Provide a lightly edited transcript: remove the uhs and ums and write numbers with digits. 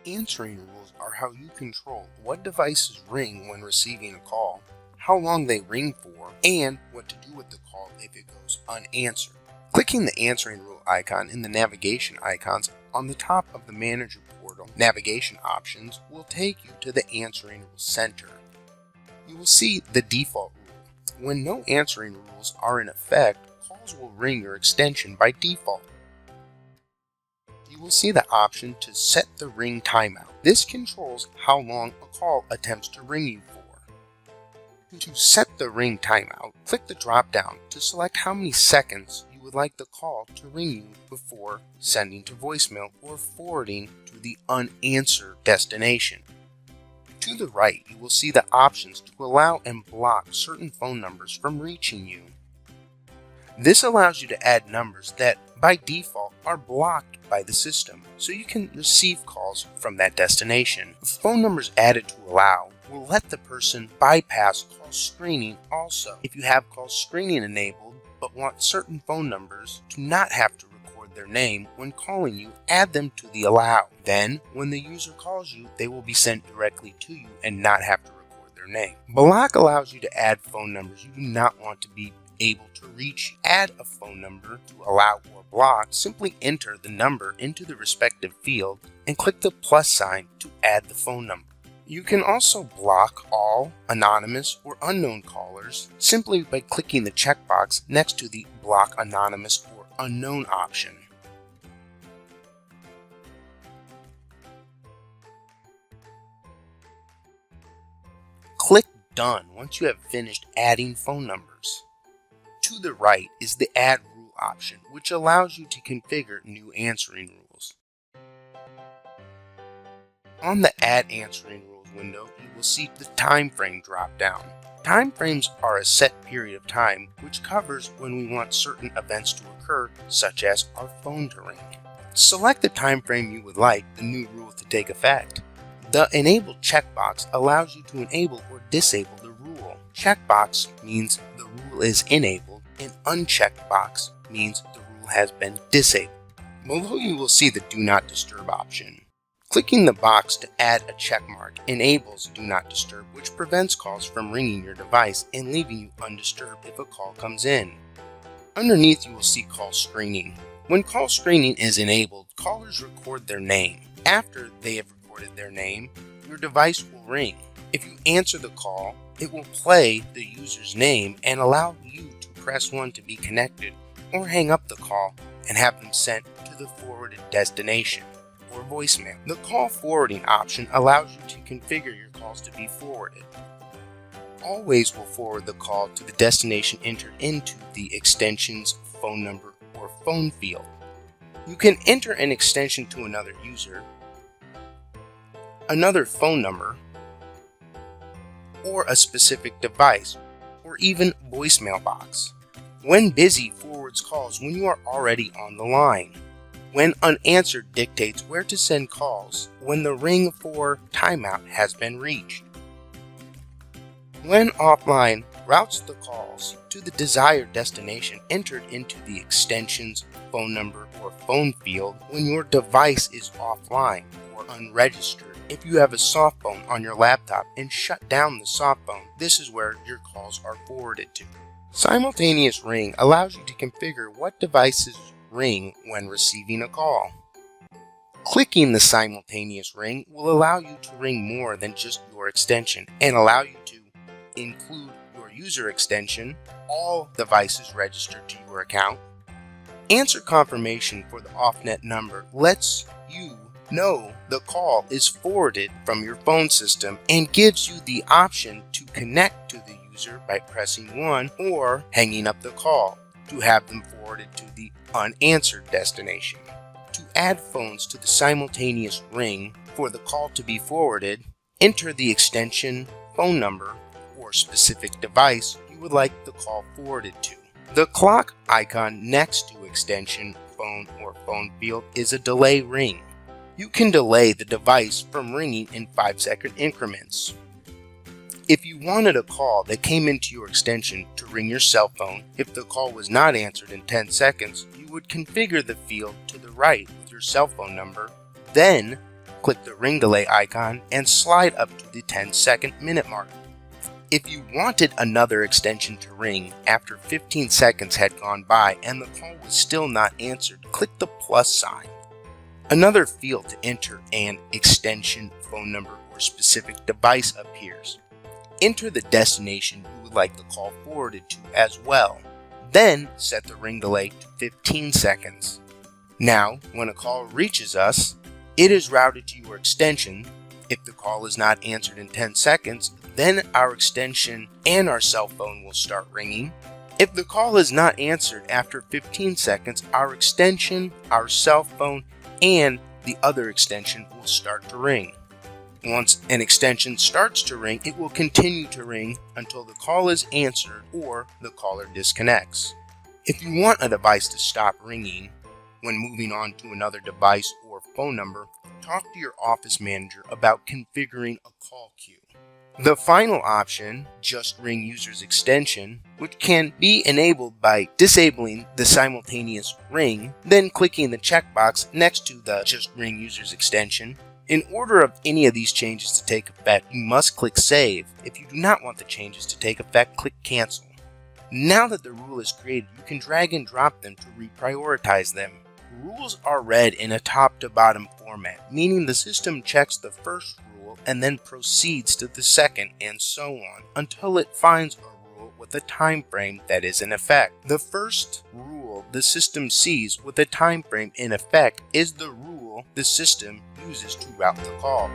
Answering rules are how you control what devices ring when receiving a call, how long they ring for, and what to do with the call if it goes unanswered. Clicking the answering rule icon in the navigation icons on the top of the Manager portal navigation options will take you to the answering rules center. You will see the default rule. When no answering rules are in effect, calls will ring your extension by default. You will see the option to set the ring timeout. This controls how long a call attempts to ring you for. To set the ring timeout, click the drop-down to select how many seconds you would like the call to ring you before sending to voicemail or forwarding to the unanswered destination. To the right, you will see the options to allow and block certain phone numbers from reaching you. This allows you to add numbers that, by default, are blocked by the system, so you can receive calls from that destination. Phone numbers added to allow will let the person bypass call screening also. If you have call screening enabled but want certain phone numbers to not have to record their name when calling you, add them to the allow. Then, when the user calls you, they will be sent directly to you and not have to record their name. Block allows you to add phone numbers you do not want to be able to reach you. Add a phone number to allow or block. Simply enter the number into the respective field and click the plus sign to add the phone number. You can also block all anonymous or unknown callers simply by clicking the checkbox next to the block anonymous or unknown option. Click Done once you have finished adding phone numbers. To the right is the Add Rule option, which allows you to configure new answering rules. On the Add Answering Rules window, you will see the time frame drop down. Time frames are a set period of time which covers when we want certain events to occur, such as our phone to ring. Select the time frame you would like the new rule to take effect. The Enable checkbox allows you to enable or disable the rule. Checkbox means the rule is enabled, and unchecked box means the rule has been disabled. Below you will see the Do Not Disturb option. Clicking the box to add a checkmark enables Do Not Disturb, which prevents calls from ringing your device and leaving you undisturbed if a call comes in. Underneath you will see Call Screening. When call screening is enabled, callers record their name. After they have recorded their name, your device will ring. If you answer the call, it will play the user's name and allow you to press 1 to be connected, or hang up the call and have them sent to the forwarded destination or voicemail. The call forwarding option allows you to configure your calls to be forwarded. Always will forward the call to the destination entered into the extension's phone number or phone field. You can enter an extension to another user, another phone number, or a specific device, or even voicemail box. When busy forwards calls when you are already on the line. When unanswered dictates where to send calls when the ring for timeout has been reached. When offline, routes the calls to the desired destination entered into the extension's phone number or phone field when your device is offline or unregistered. If you have a soft phone on your laptop and shut down the soft phone, this is where your calls are forwarded to. Simultaneous ring allows you to configure what devices ring when receiving a call. Clicking the simultaneous ring will allow you to ring more than just your extension and allow you to include your user extension, all devices registered to your account. Answer confirmation for the off-net number lets you know the call is forwarded from your phone system and gives you the option to connect to the user by pressing 1 or hanging up the call to have them forwarded to the unanswered destination. To add phones to the simultaneous ring for the call to be forwarded, enter the extension, phone number, or specific device you would like the call forwarded to. The clock icon next to extension, phone, or phone field is a delay ring. You can delay the device from ringing in 5-second increments. If you wanted a call that came into your extension to ring your cell phone, if the call was not answered in 10 seconds, you would configure the field to the right with your cell phone number, then click the ring delay icon and slide up to the 10-second minute mark. If you wanted another extension to ring after 15 seconds had gone by and the call was still not answered, click the plus sign. Another field to enter an extension, phone number, or specific device appears. Enter the destination you would like the call forwarded to as well. Then set the ring delay to 15 seconds. Now, when a call reaches us, it is routed to your extension. If the call is not answered in 10 seconds, then our extension and our cell phone will start ringing. If the call is not answered after 15 seconds, our extension, our cell phone, and the other extension will start to ring. Once an extension starts to ring, it will continue to ring until the call is answered or the caller disconnects. If you want a device to stop ringing when moving on to another device or phone number, talk to your office manager about configuring a call queue. The final option, Just Ring User's Extension, which can be enabled by disabling the simultaneous ring, then clicking the checkbox next to the Just Ring User's Extension. In order of any of these changes to take effect, you must click Save. If you do not want the changes to take effect, click Cancel. Now that the rule is created, you can drag and drop them to reprioritize them. Rules are read in a top to bottom format, meaning the system checks the first rule and then proceeds to the second and so on until it finds a rule with a time frame that is in effect. The first rule the system sees with a time frame in effect is the rule the system uses to route the call.